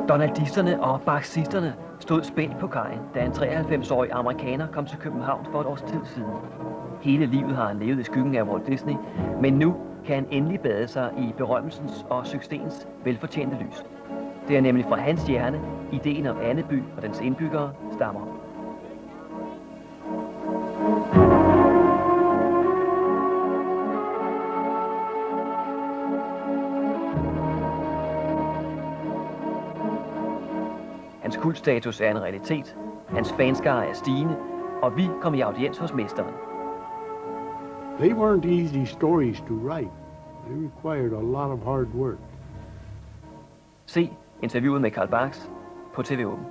Donaldisterne og baxisterne stod spændt på kajen, da en 93-årig amerikaner kom til København for et års tid siden. Hele livet har han levet i skyggen af Walt Disney, men nu kan han endelig bade sig i berømmelsens og succesens velfortjente lys. Det er nemlig fra hans hjerne, ideen om Anneby og dens indbyggere stammer. Hans kultstatus er en realitet, hans fanskare er stigende, og vi kom i audiens hos mesteren. They weren't easy stories to write. They required a lot of hard work. Se interviewet med Carl Barks på TV Åben.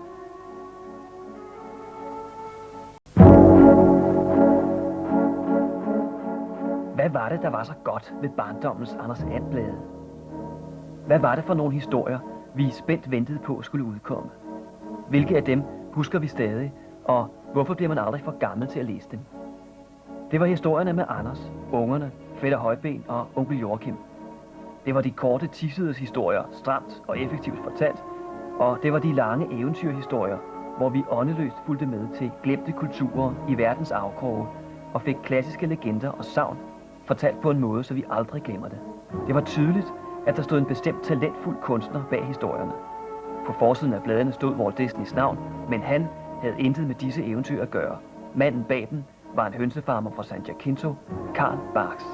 Hvad var det, der var så godt ved barndommens Anders And-blade? Hvad var det for nogle historier, vi spændt ventede på skulle udkomme? Hvilke af dem husker vi stadig, og hvorfor bliver man aldrig for gammel til at læse dem? Det var historierne med Anders, ungerne, fætter Højben og onkel Joachim. Det var de korte tissedes historier, stramt og effektivt fortalt, og det var de lange eventyrhistorier, hvor vi åndeløst fulgte med til glemte kulturer i verdens afkroge og fik klassiske legender og sagn fortalt på en måde, så vi aldrig glemmer det. Det var tydeligt, at der stod en bestemt talentfuld kunstner bag historierne. På forsiden af bladene stod Walt Disneys navn, men han havde intet med disse eventyr at gøre. Manden bag dem var en hønsefarmer fra San Jacinto, Carl Barks.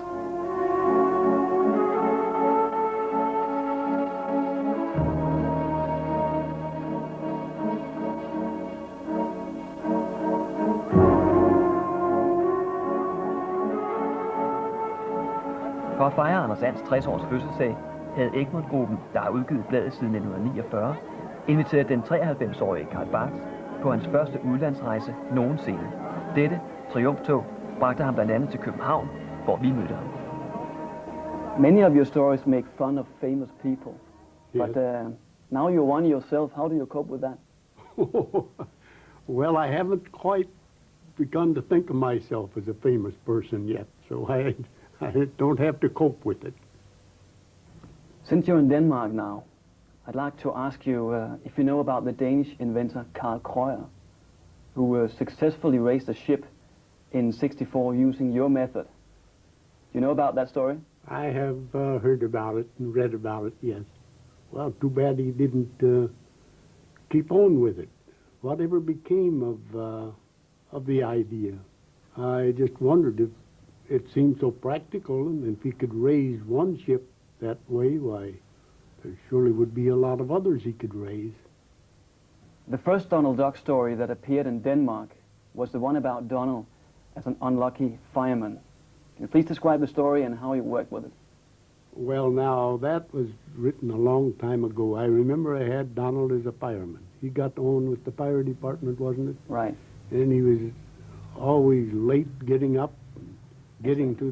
For at fejre Anders Ands 60-års fødselsdag havde Egmont-gruppen, der har udgivet bladet siden 1949, inviteret den 93-årige Carl Barks på hans første udlandsrejse nogensinde. Dette triumftog bragte ham blandt andet til København, hvor vi mødte ham. Many of your stories make fun of famous people, Yes. but now you're one yourself. How do you cope with that? Well, I haven't quite begun to think of myself as a famous person yet, so I don't have to cope with it. Since you're in Denmark now, I'd like to ask you if you know about the Danish inventor Carl Kreuer, who successfully raised a ship in '64 using your method. Do you know about that story? I have heard about it and read about it, yes. Well, too bad he didn't keep on with it. Whatever became of the idea? I just wondered if it seemed so practical, and if he could raise one ship that way, why, there surely would be a lot of others he could raise. The first Donald Duck story that appeared in Denmark was the one about Donald as an unlucky fireman. Can you please describe the story and how you worked with it? Well, now, that was written a long time ago. I remember I had Donald as a fireman. He got on with the fire department, wasn't it? Right. And he was always late getting up, getting to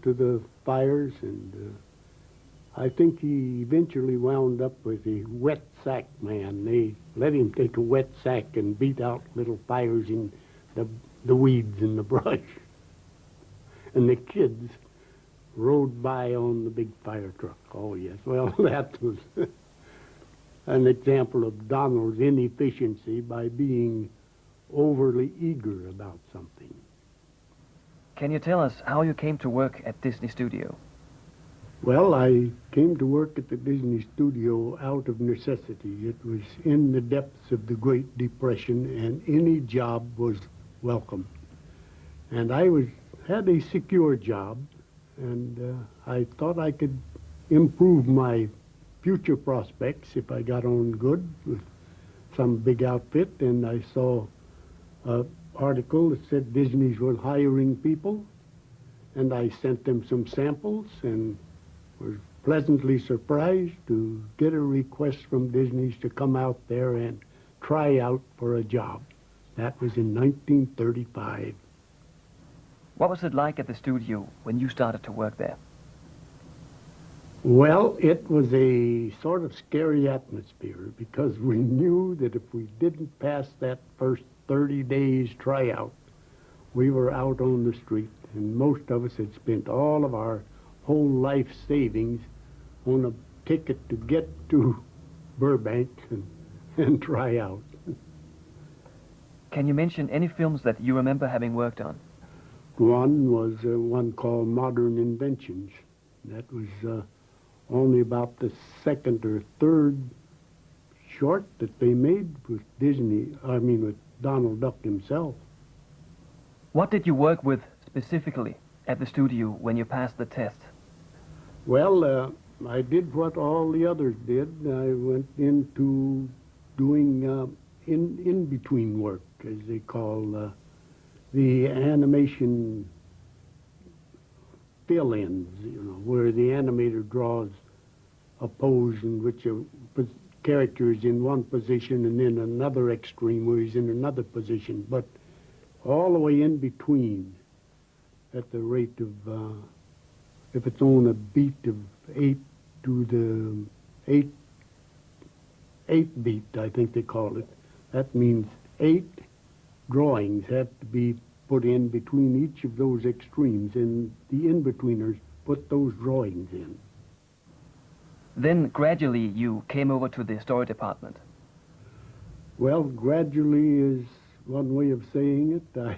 the fires, and I think he eventually wound up with the wet sack man. They let him take a wet sack and beat out little fires in the weeds and the brush. And the kids rode by on the big fire truck. Oh, yes. Well, that was an example of Donald's inefficiency by being overly eager about something. Can you tell us how you came to work at Disney Studio? Well, I came to work at the Disney Studio out of necessity. It was in the depths of the Great Depression, and any job was welcome. And I had a secure job, and I thought I could improve my future prospects if I got on good with some big outfit. And I saw an article that said Disney's was hiring people, and I sent them some samples and was pleasantly surprised to get a request from Disney's to come out there and try out for a job. That was in 1935. What was it like at the studio when you started to work there? Well, it was a sort of scary atmosphere because we knew that if we didn't pass that first 30 days tryout, we were out on the street, and most of us had spent all of our whole life savings on a ticket to get to Burbank and try out. Can you mention any films that you remember having worked on? One was one called Modern Inventions. That was only about the second or third short that they made with with Donald Duck himself. What did you work with specifically at the studio when you passed the test? Well, I did what all the others did. I went into doing in-between work, as they call the animation fill-ins, where the animator draws a pose in which a character is in one position and then another extreme where he's in another position, but all the way in between at the rate of, if it's on a beat of 8 to the 8 beat, I think they call it. That means 8 drawings have to be put in between each of those extremes, and the in-betweeners put those drawings in. Then gradually you came over to the story department. Well, gradually is one way of saying it.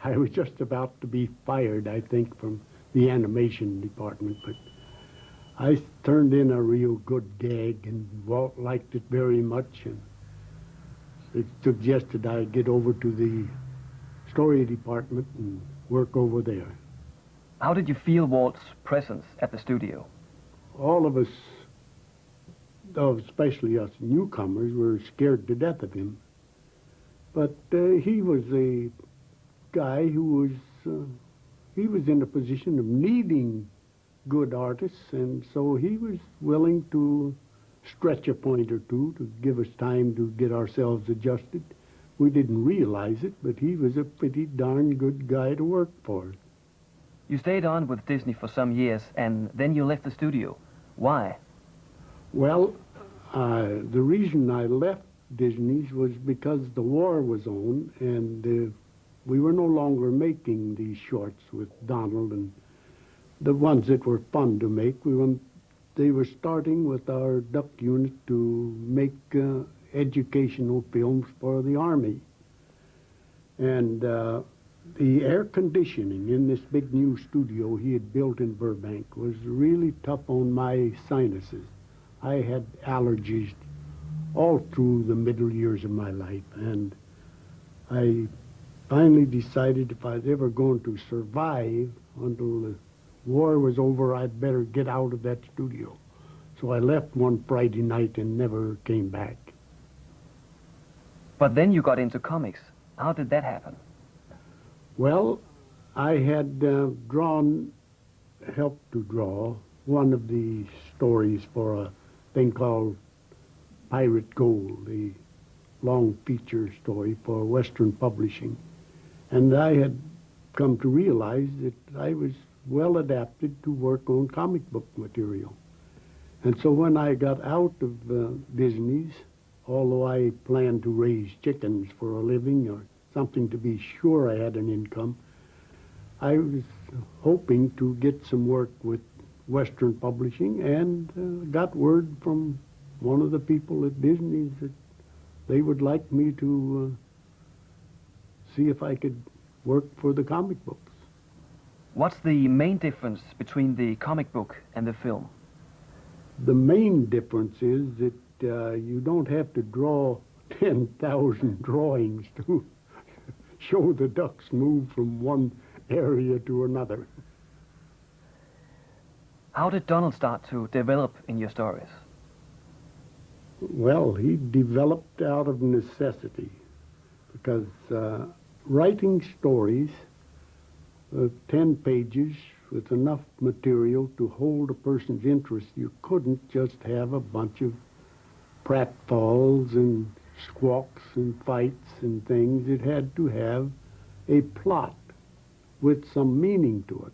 I was just about to be fired, I think, from the animation department, but I turned in a real good gag, and Walt liked it very much, and it suggested I get over to the story department and work over there. How did you feel Walt's presence at the studio? All of us, especially us newcomers, were scared to death of him. But he was a guy who was in a position of needing good artists, and so he was willing to stretch a point or two to give us time to get ourselves adjusted. We didn't realize it, but he was a pretty darn good guy to work for. You stayed on with Disney for some years, and then you left the studio. Why? Well, the reason I left Disney's was because the war was on, and we were no longer making these shorts with Donald and the ones that were fun to make. They were starting with our Duck unit to make educational films for the Army. And the air conditioning in this big new studio he had built in Burbank was really tough on my sinuses. I had allergies all through the middle years of my life, and I finally decided if I was ever going to survive until the war was over, I'd better get out of that studio. So I left one Friday night and never came back. But then you got into comics. How did that happen? Well, I had helped to draw one of the stories for a thing called Pirate Gold, the long feature story for Western Publishing. And I had come to realize that I was well adapted to work on comic book material. And so when I got out of Disney's, although I planned to raise chickens for a living or something to be sure I had an income, I was hoping to get some work with Western Publishing, and got word from one of the people at Disney that they would like me to see if I could work for the comic books. What's the main difference between the comic book and the film? The main difference is that you don't have to draw 10,000 drawings to show the ducks move from one area to another. How did Donald start to develop in your stories? Well, he developed out of necessity, because writing stories of 10 pages with enough material to hold a person's interest, you couldn't just have a bunch of pratfalls and squawks and fights and things. It had to have a plot with some meaning to it.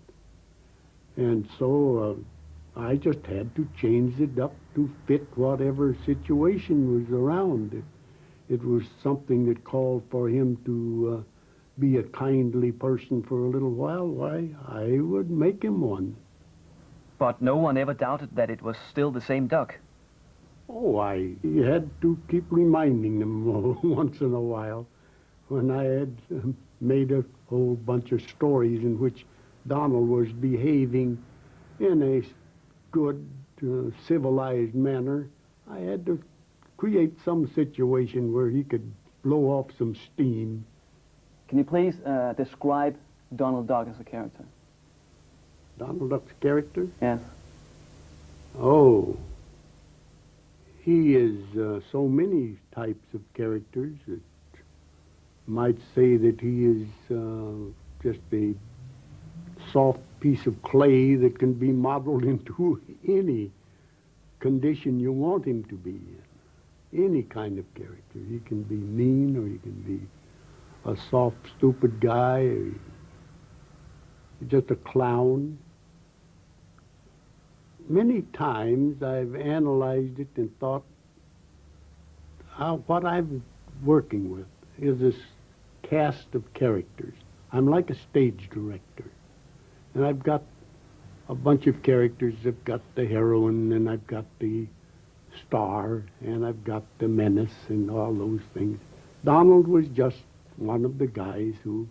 And so I just had to change the duck to fit whatever situation was around. It was something that called for him to be a kindly person for a little while. Why, I would make him one. But no one ever doubted that it was still the same duck. Oh, I had to keep reminding them once in a while when I had made a whole bunch of stories in which Donald was behaving in a good, civilized manner. I had to create some situation where he could blow off some steam. Can you please describe Donald Duck as a character? Donald Duck's character? Yes. Oh, he is so many types of characters. That might say that he is just a soft piece of clay that can be modeled into any condition you want him to be in. Any kind of character. He can be mean, or he can be a soft, stupid guy, or just a clown. Many times I've analyzed it and thought what I'm working with is this cast of characters. I'm like a stage director. And I've got a bunch of characters. I've got the heroine, and I've got the star, and I've got the menace, and all those things. Donald was just one of the guys who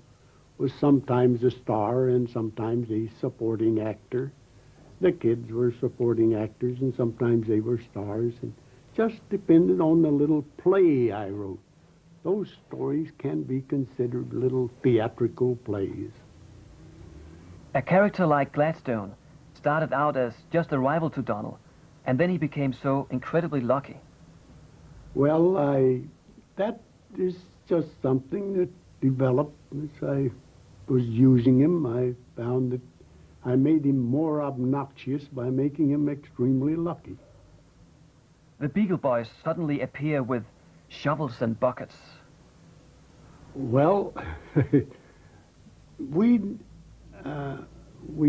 was sometimes a star and sometimes a supporting actor. The kids were supporting actors, and sometimes they were stars, and just depended on the little play I wrote. Those stories can be considered little theatrical plays. A character like Gladstone started out as just a rival to Donald, and then he became so incredibly lucky. Well, that is just something that developed as I was using him. I found that I made him more obnoxious by making him extremely lucky. The Beagle Boys suddenly appear with shovels and buckets. Well, we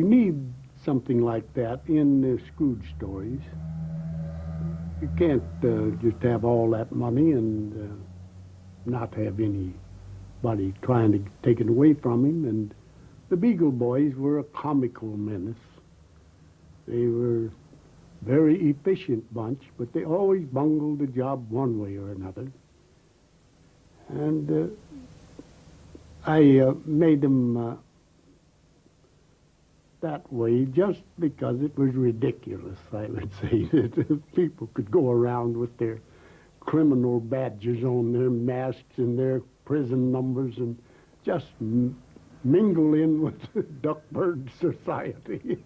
need something like that in the Scrooge stories. You can't just have all that money and not have anybody trying to take it away from him. And the Beagle Boys were a comical menace. They were a very efficient bunch, but they always bungled the job one way or another. And I made them that way just because it was ridiculous, I would say, that people could go around with their criminal badges on their masks and their prison numbers and just mingle in with Duckburg society.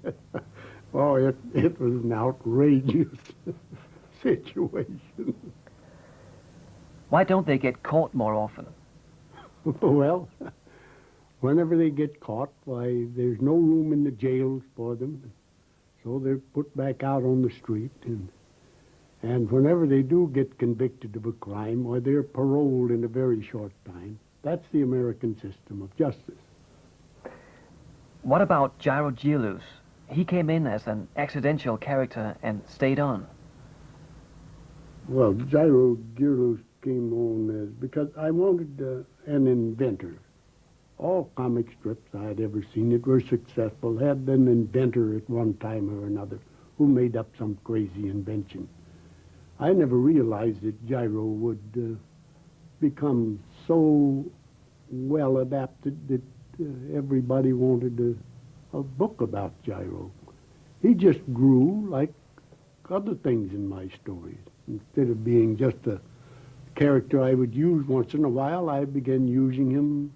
Oh, it was an outrageous situation. Why don't they get caught more often? Well, whenever they get caught, why, there's no room in the jails for them. So they're put back out on the street. And whenever they do get convicted of a crime, why, they're paroled in a very short time. That's the American system of justice. What about Gyro Gearloose? He came in as an accidental character and stayed on. Well, Gyro Gearloose came on as, because I wanted an inventor. All comic strips I had ever seen that were successful had an inventor at one time or another who made up some crazy invention. I never realized that Gyro would become so well adapted that everybody wanted a book about Gyro. He just grew like other things in my stories. Instead of being just a character I would use once in a while, I began using him.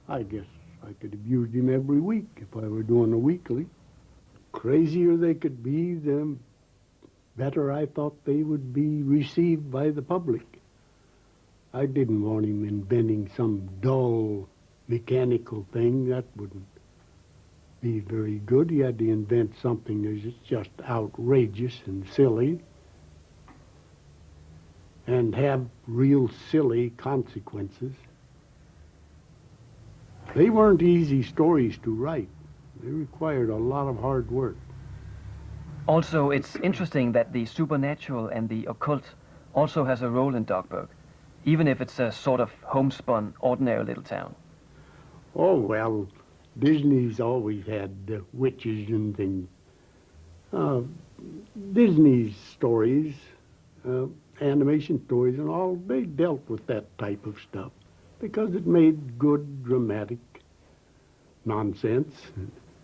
I guess I could have used him every week if I were doing a weekly. Crazier they could be, the better I thought they would be received by the public. I didn't want him inventing some dull, mechanical thing. That wouldn't be very good. He had to invent something that's just outrageous and silly and have real silly consequences. They weren't easy stories to write. They required a lot of hard work. Also, it's interesting that the supernatural and the occult also has a role in Duckburg, even if it's a sort of homespun, ordinary little town. Oh, well, Disney's always had witches and things. Disney's stories animation stories and all, they dealt with that type of stuff because it made good dramatic nonsense.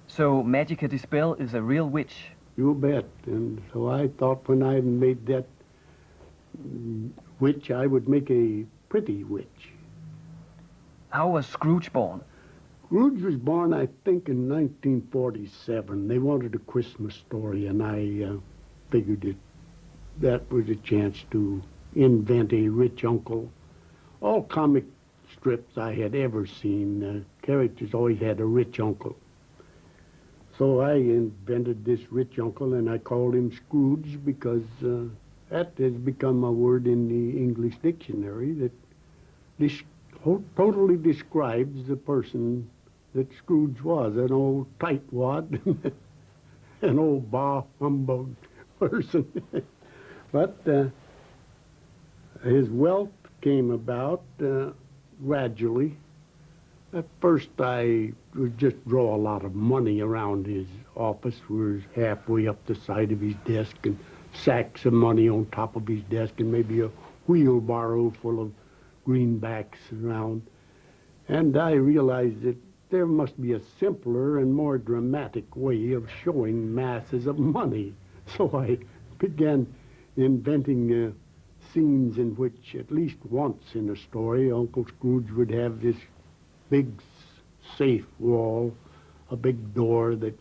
So Magica de Spell is a real witch. You bet. And so I thought when I made that witch, I would make a pretty witch. How was Scrooge born? Scrooge was born, I think, in 1947. They wanted a Christmas story, and I figured that was a chance to invent a rich uncle. All comic strips I had ever seen, characters always had a rich uncle. So I invented this rich uncle, and I called him Scrooge because that has become a word in the English dictionary that totally describes the person that Scrooge was, an old tightwad, an old bah-humbug person. But his wealth came about gradually. At first, I would just draw a lot of money around his office, where it's halfway up the side of his desk, and sacks of money on top of his desk, and maybe a wheelbarrow full of greenbacks around. And I realized that there must be a simpler and more dramatic way of showing masses of money. So I began inventing scenes in which, at least once in a story, Uncle Scrooge would have this big safe wall, a big door that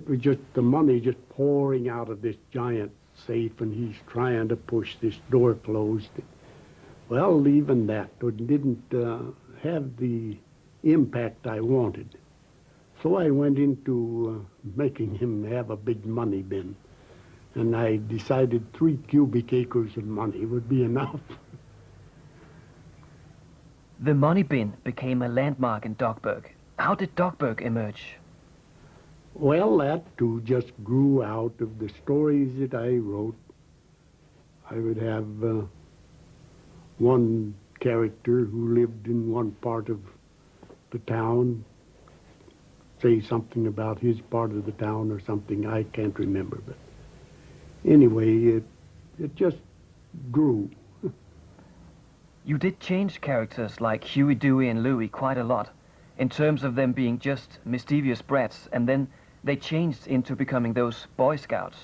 was just the money just pouring out of this giant safe, and he's trying to push this door closed. Well, even that didn't have the impact I wanted. So I went into making him have a big money bin, and I decided 3 cubic acres of money would be enough. The money bin became a landmark in Duckburg. How did Duckburg emerge? Well, that too just grew out of the stories that I wrote. I would have one character who lived in one part of the town say something about his part of the town or something. I can't remember, but anyway, it just grew. You did change characters like Huey, Dewey, and Louie quite a lot, in terms of them being just mischievous brats, and then they changed into becoming those Boy Scouts.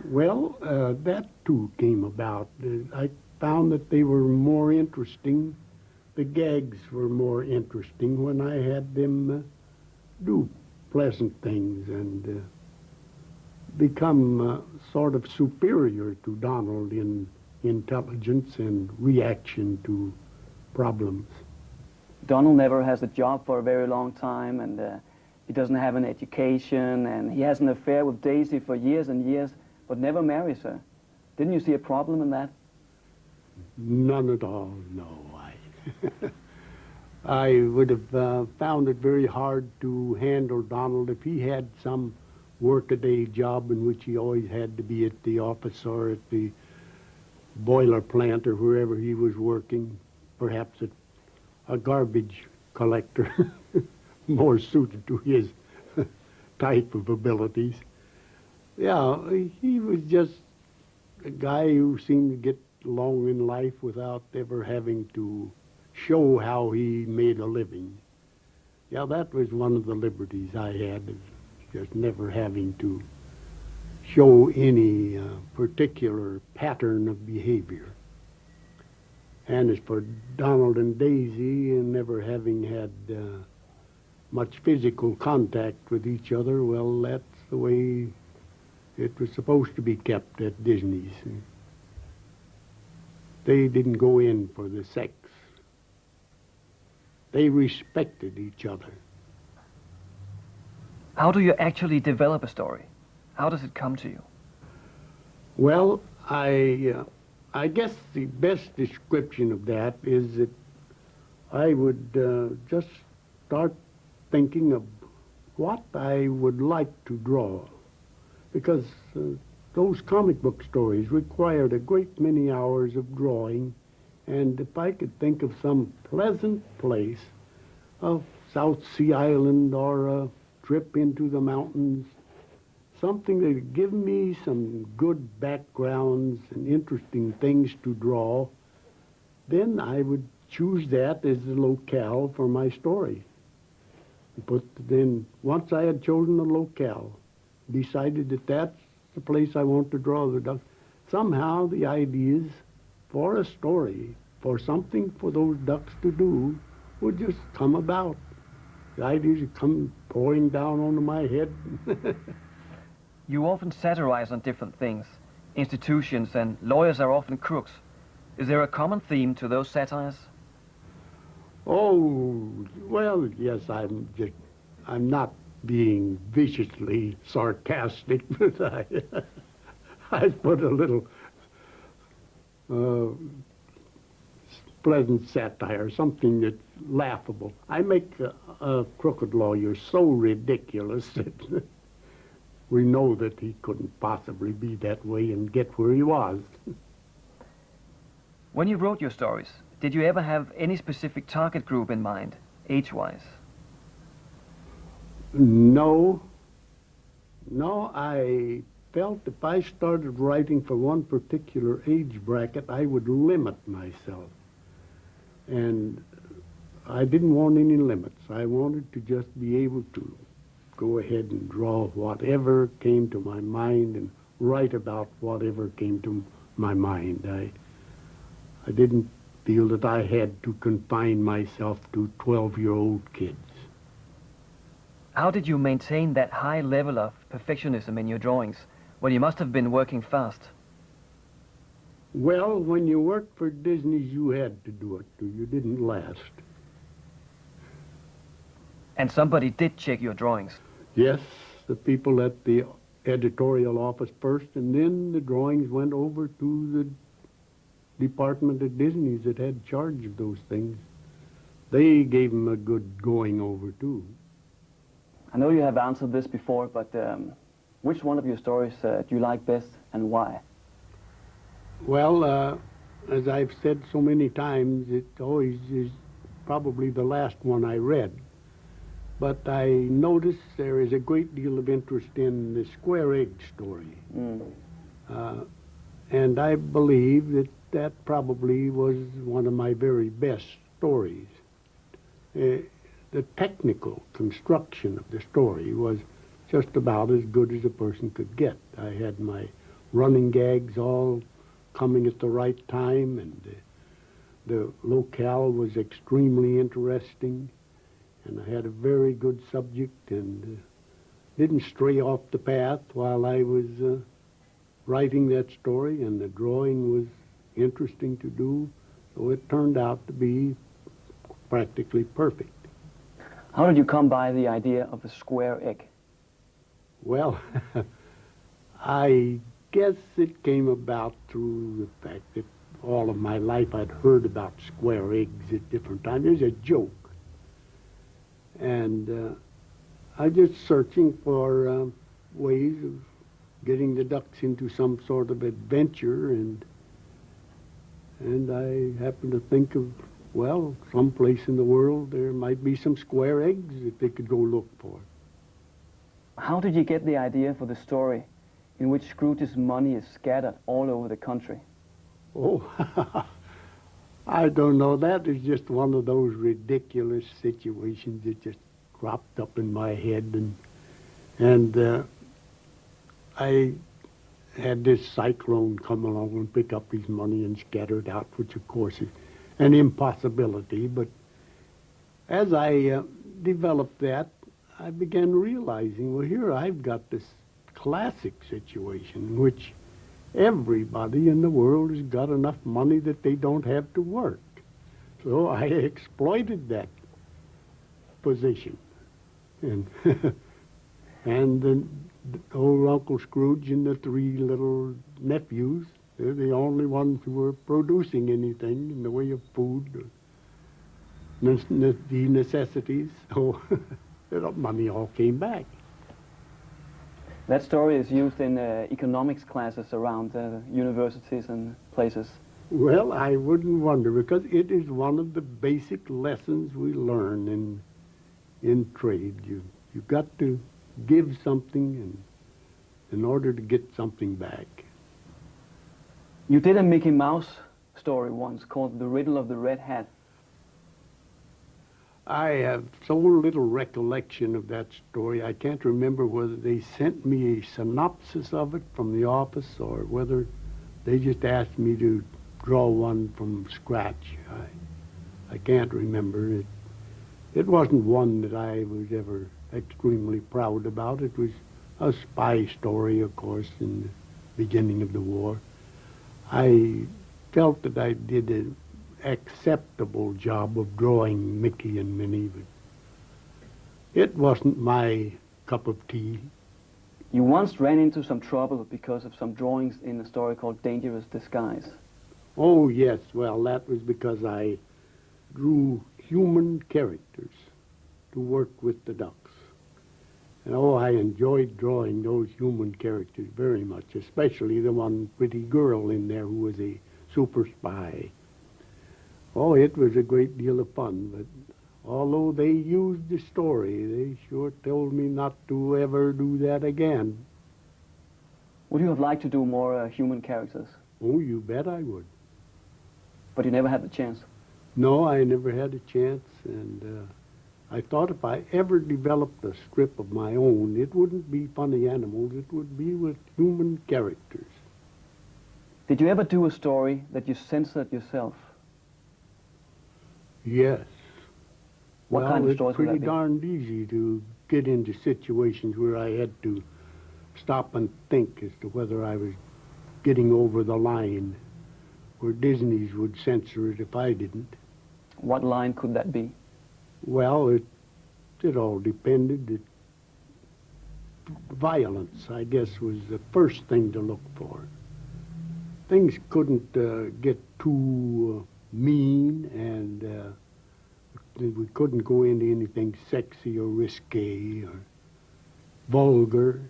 Well, that too came about. I found that they were more interesting. The gags were more interesting when I had them do pleasant things and become sort of superior to Donald in intelligence and reaction to problems. Donald never has a job for a very long time, and he doesn't have an education, and he has an affair with Daisy for years and years, but never marries her. Didn't you see a problem in that? None at all, no. I would have found it very hard to handle Donald if he had some workaday job in which he always had to be at the office or at the boiler plant or wherever he was working, perhaps at a garbage collector, more suited to his type of abilities. Yeah, he was just a guy who seemed to get along in life without ever having to show how he made a living. Yeah, that was one of the liberties I had, is just never having to show any particular pattern of behavior. And as for Donald and Daisy, and never having had much physical contact with each other, well, that's the way it was supposed to be kept at Disney's. They didn't go in for the sex. They respected each other. How do you actually develop a story? How does it come to you? Well, I guess the best description of that is that I would just start thinking of what I would like to draw, because those comic book stories required a great many hours of drawing, and if I could think of some pleasant place, a South Sea Island or a trip into the mountains, something that would give me some good backgrounds and interesting things to draw, then I would choose that as the locale for my story. But then, once I had chosen a locale, decided that that's the place I want to draw the ducks, somehow the ideas for a story, for something for those ducks to do, would just come about. The ideas would come pouring down onto my head. You often satirize on different things. Institutions and lawyers are often crooks. Is there a common theme to those satires? Oh, well, yes, I'm not being viciously sarcastic, but I put a little pleasant satire, something that's laughable. I make a crooked lawyer so ridiculous that we know that he couldn't possibly be that way and get where he was. When you wrote your stories, did you ever have any specific target group in mind, age-wise? No, I felt if I started writing for one particular age bracket, I would limit myself. And I didn't want any limits. I wanted to just be able to go ahead and draw whatever came to my mind and write about whatever came to my mind. I didn't feel that I had to confine myself to 12-year-old kids. How did you maintain that high level of perfectionism in your drawings when you must have been working fast? Well, when you worked for Disney, you had to do it, or you didn't last. And somebody did check your drawings? Yes, the people at the editorial office first, and then the drawings went over to the department at Disney that had charge of those things. They gave them a good going over, too. I know you have answered this before, but which one of your stories do you like best and why? Well, as I've said so many times, it always is probably the last one I read. But I notice there is a great deal of interest in the square egg story. And I believe that that probably was one of my very best stories. The technical construction of the story was just about as good as a person could get. I had my running gags all coming at the right time, and the locale was extremely interesting, and I had a very good subject and didn't stray off the path while I was writing that story, and the drawing was interesting to do, so it turned out to be practically perfect. How did you come by the idea of a square egg? Well, I guess it came about through the fact that all of my life I'd heard about square eggs at different times. It was a joke. And I was just searching for ways of getting the ducks into some sort of adventure, and I happened to think of, well, someplace in the world there might be some square eggs that they could go look for. How did you get the idea for the story in which Scrooge's money is scattered all over the country? Oh, I don't know. That is just one of those ridiculous situations that just cropped up in my head, and I had this cyclone come along and pick up his money and scatter it out, which of course is an impossibility. But as I developed that, I began realizing, well, here I've got this classic situation in which everybody in the world has got enough money that they don't have to work. So I exploited that position. And and then old Uncle Scrooge and the three little nephews, they're the only ones who were producing anything in the way of food or the necessities. So the money all came back. That story is used in economics classes around universities and places. Well, I wouldn't wonder, because it is one of the basic lessons we learn in trade. You've got to give something and in order to get something back. You did a Mickey Mouse story once called The Riddle of the Red Hat. I have so little recollection of that story. I can't remember whether they sent me a synopsis of it from the office or whether they just asked me to draw one from scratch. I can't remember. It wasn't one that I was ever extremely proud about. It was a spy story, of course, in the beginning of the war. I felt that I did an acceptable job of drawing Mickey and Minnie, but it wasn't my cup of tea. You once ran into some trouble because of some drawings in a story called Dangerous Disguise. Oh, yes. Well, that was because I drew human characters to work with the ducks. And oh, I enjoyed drawing those human characters very much, especially the one pretty girl in there who was a super spy. Oh, it was a great deal of fun, but although they used the story, they sure told me not to ever do that again. Would you have liked to do more human characters? Oh, you bet I would. But you never had the chance? No, I never had a chance, and I thought if I ever developed a strip of my own, it wouldn't be funny animals, it would be with human characters. Did you ever do a story that you censored yourself? Yes. What kind of stories it's would that pretty be? darned easy to get into situations where I had to stop and think as to whether I was getting over the line, where Disney's would censor it if I didn't. What line could that be? Well, it all depended. Violence, I guess, was the first thing to look for. Things couldn't get too mean, and we couldn't go into anything sexy or risque or vulgar.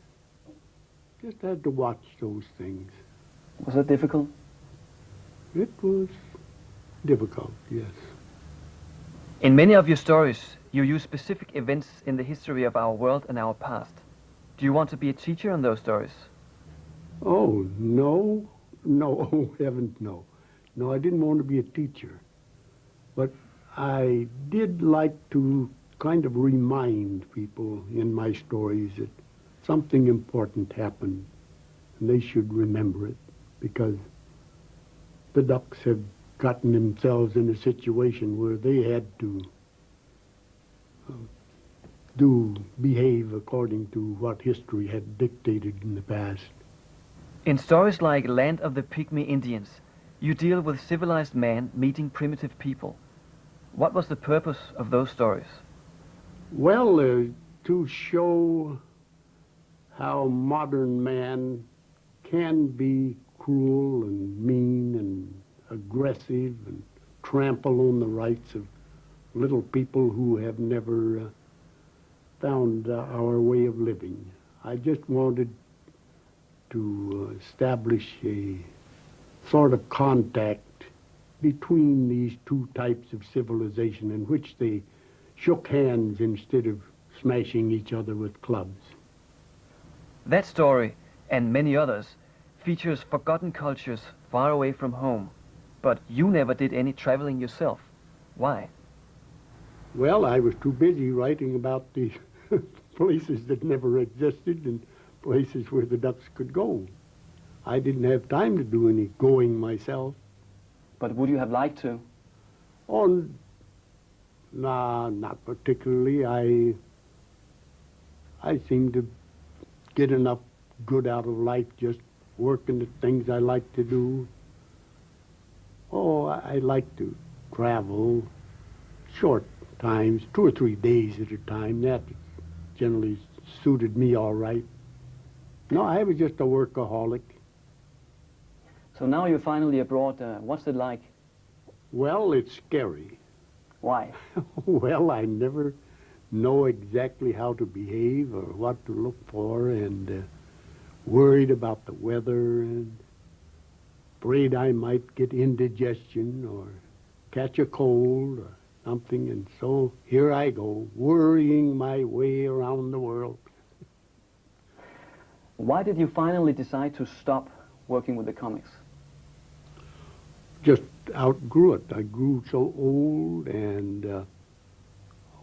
Just had to watch those things. Was that difficult? It was difficult, yes. In many of your stories, you use specific events in the history of our world and our past. Do you want to be a teacher in those stories? Oh, no. No, heavens, no. No, I didn't want to be a teacher. But I did like to kind of remind people in my stories that something important happened, and they should remember it, because the ducks had gotten themselves in a situation where they had to behave according to what history had dictated in the past. In stories like Land of the Pygmy Indians, you deal with civilized man meeting primitive people. What was the purpose of those stories? Well, to show how modern man can be cruel and mean and aggressive and trample on the rights of little people who have never found our way of living. I just wanted to establish a sort of contact between these two types of civilization in which they shook hands instead of smashing each other with clubs. That story, and many others, features forgotten cultures far away from home. But you never did any traveling yourself. Why? Well, I was too busy writing about the places that never existed and places where the ducks could go. I didn't have time to do any going myself. But would you have liked to? Oh, nah, not particularly. I seem to get enough good out of life just working the things I like to do. Oh, I like to travel short times, 2 or 3 days at a time. That generally suited me all right. No, I was just a workaholic. So now you're finally abroad. What's it like? Well, it's scary. Why? Well, I never know exactly how to behave or what to look for, and worried about the weather, and afraid I might get indigestion or catch a cold or something, and so here I go, worrying my way around the world. Why did you finally decide to stop working with the comics? Just outgrew it. I grew so old, and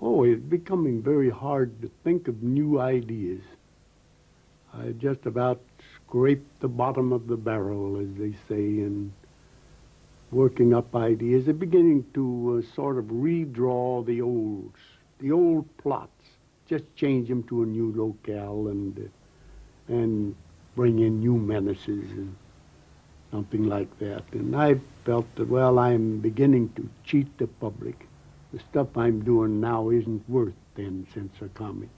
it's becoming very hard to think of new ideas. I just about scraped the bottom of the barrel, as they say, and working up ideas. They're beginning to sort of redraw the old plots, just change them to a new locale and bring in new menaces and something like that. And I felt that, well, I'm beginning to cheat the public. The stuff I'm doing now isn't worth 10 cents a comic.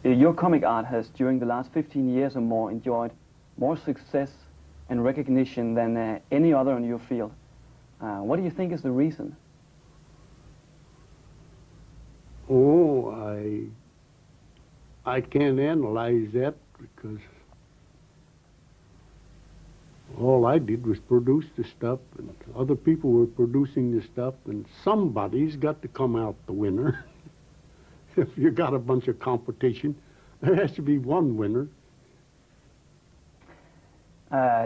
Your comic art has, during the last 15 years or more, enjoyed more success and recognition than any other in your field. What do you think is the reason? Oh, I can't analyze that, because all I did was produce the stuff, and other people were producing the stuff, and somebody's got to come out the winner. If you got a bunch of competition, there has to be one winner.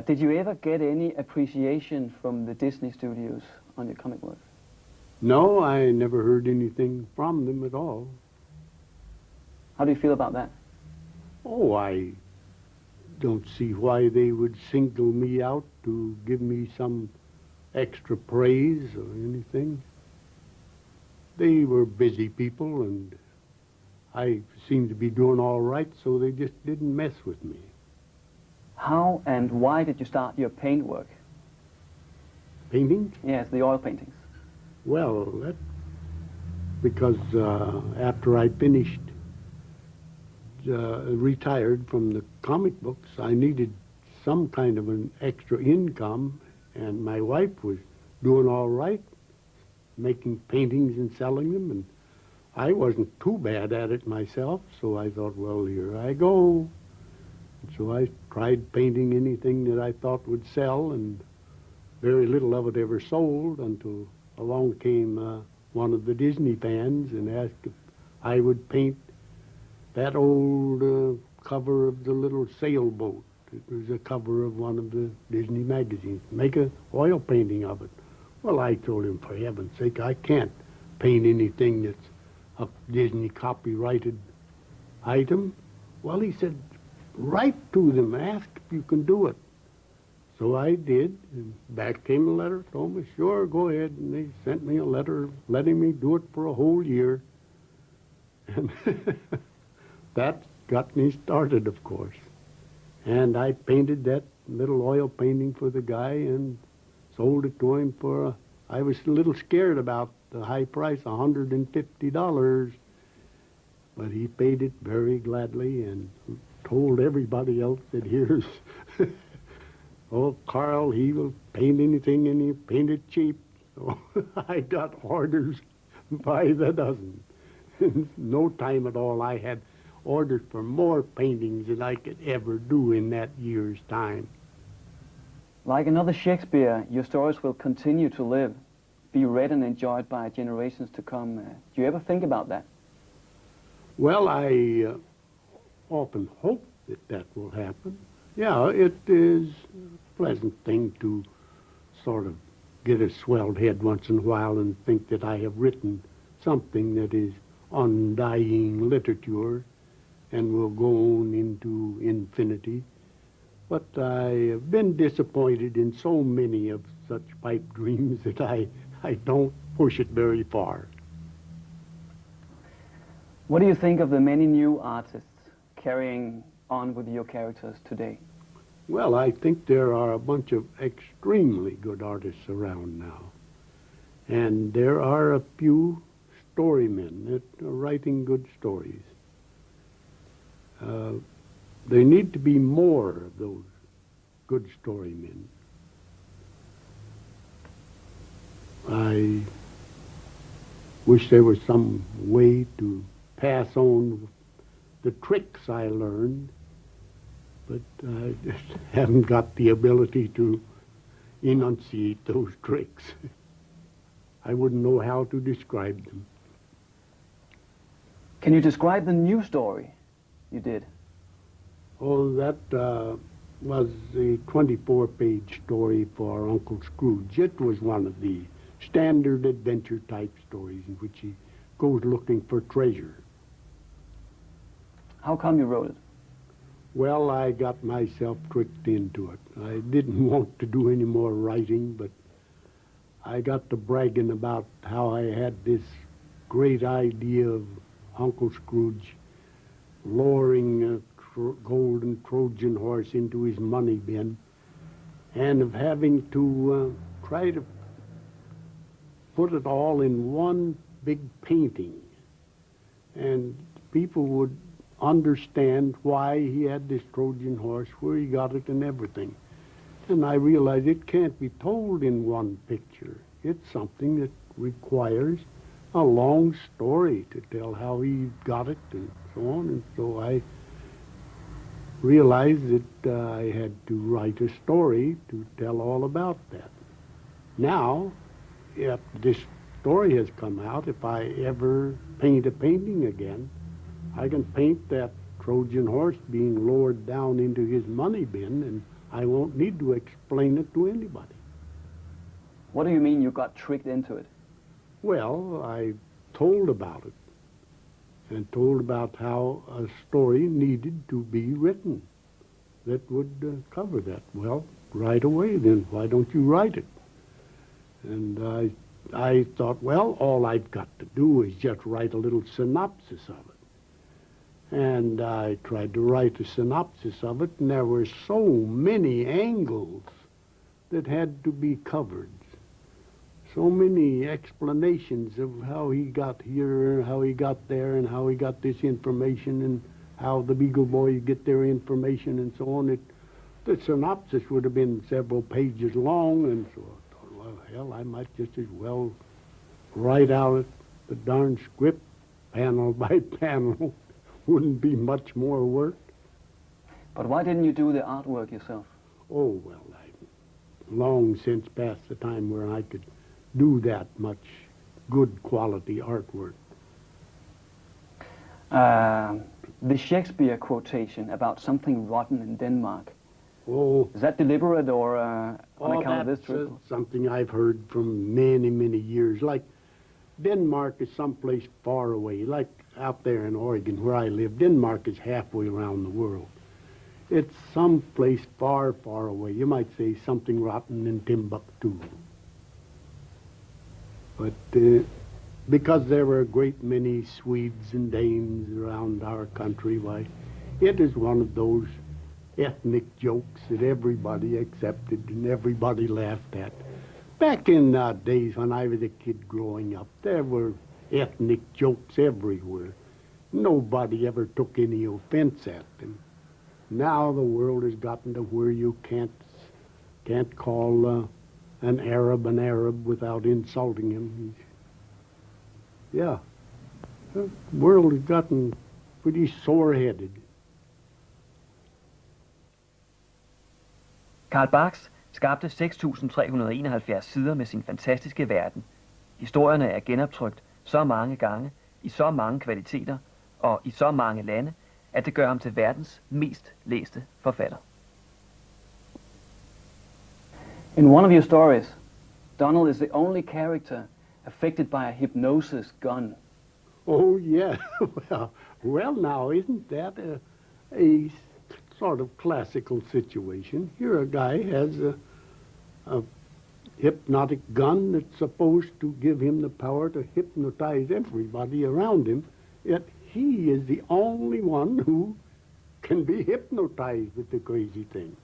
Did you ever get any appreciation from the Disney studios on your comic work? No, I never heard anything from them at all. How do you feel about that? Oh, I don't see why they would single me out to give me some extra praise or anything. They were busy people, and I seemed to be doing all right, so they just didn't mess with me. How and why did you start your paint work? Painting? Yes, the oil paintings. Well, that's because after I finished, retired from the comic books, I needed some kind of an extra income, and my wife was doing all right, making paintings and selling them, and I wasn't too bad at it myself, so I thought, well, here I go. And so I tried painting anything that I thought would sell, and very little of it ever sold until along came one of the Disney fans and asked if I would paint that old cover of the little sailboat. It was a cover of one of the Disney magazines. Make an oil painting of it. Well, I told him, for heaven's sake, I can't paint anything that's a Disney copyrighted item. Well, he said, write to them, ask if you can do it. So I did, and back came a letter, told me, sure, go ahead. And they sent me a letter letting me do it for a whole year. And that got me started, of course. And I painted that little oil painting for the guy and sold it to him for, I was a little scared about the high price, $150. But he paid it very gladly and told everybody else that here's, oh, Carl, he will paint anything, and he painted cheap. So I got orders by the dozen. In no time at all, I had orders for more paintings than I could ever do in that year's time. Like another Shakespeare, your stories will continue to live, be read and enjoyed by generations to come. Do you ever think about that? Well, I often hope that that will happen. Yeah, it is a pleasant thing to sort of get a swelled head once in a while and think that I have written something that is undying literature and will go on into infinity. But I have been disappointed in so many of such pipe dreams that I don't push it very far. What do you think of the many new artists carrying on with your characters today? Well, I think there are a bunch of extremely good artists around now. And there are a few storymen that are writing good stories. There need to be more of those good storymen. I wish there was some way to pass on the tricks I learned, but I just haven't got the ability to enunciate those tricks. I wouldn't know how to describe them. Can you describe the new story you did? Oh, that was a 24-page story for Uncle Scrooge. It was one of the standard adventure type stories in which he goes looking for treasure. How come you wrote it? Well, I got myself tricked into it. I didn't want to do any more writing, but I got to bragging about how I had this great idea of Uncle Scrooge lowering a golden Trojan horse into his money bin, and of having to try to put it all in one big painting, and people would understand why he had this Trojan horse, where he got it, and everything. And I realized it can't be told in one picture. It's something that requires a long story to tell how he got it and so on. And so I realized that I had to write a story to tell all about that. Now, if this story has come out, if I ever paint a painting again, I can paint that Trojan horse being lowered down into his money bin, and I won't need to explain it to anybody. What do you mean you got tricked into it? Well, I told about it, and told about how a story needed to be written that would cover that. Well, right away then, why don't you write it? And I thought, well, all I've got to do is just write a little synopsis of it. And I tried to write a synopsis of it, and there were so many angles that had to be covered. So many explanations of how he got here, how he got there, and how he got this information, and how the Beagle Boys get their information, and so on. The synopsis would have been several pages long, and so I thought, well, hell, I might just as well write out the darn script panel by panel. Wouldn't be much more work. But why didn't you do the artwork yourself? Oh, well, I've long since passed the time where I could do that much good quality artwork. The Shakespeare quotation about something rotten in Denmark, Oh, is that deliberate or on account of this that's trip? something I've heard from many, many years. Like, Denmark is someplace far away, like out there in Oregon where I live. Denmark is halfway around the world. It's someplace far, far away. You might say something rotten in Timbuktu. But because there were a great many Swedes and Danes around our country, why, it is one of those ethnic jokes that everybody accepted and everybody laughed at. Back in days when I was a kid growing up, there were ethnic jokes everywhere. Nobody ever took any offense at them. Now the world has gotten to where you can't call an Arab without insulting him. Yeah, the world has gotten pretty sore-headed. Karl Barks skabte 6.371 sider med sin fantastiske verden. Historierne er genoptrykt så mange gange, i så mange kvaliteter og i så mange lande, at det gør ham til verdens mest læste forfatter. In one of your stories, Donald is the only character affected by a hypnosis gun. Oh, yeah. well, now, isn't that a sort of classical situation? Here a guy has a hypnotic gun that's supposed to give him the power to hypnotize everybody around him, yet he is the only one who can be hypnotized with the crazy thing.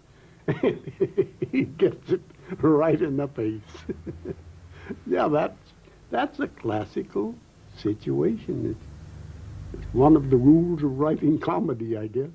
He gets it right in the face. Yeah, that's a classical situation. It's one of the rules of writing comedy, I guess.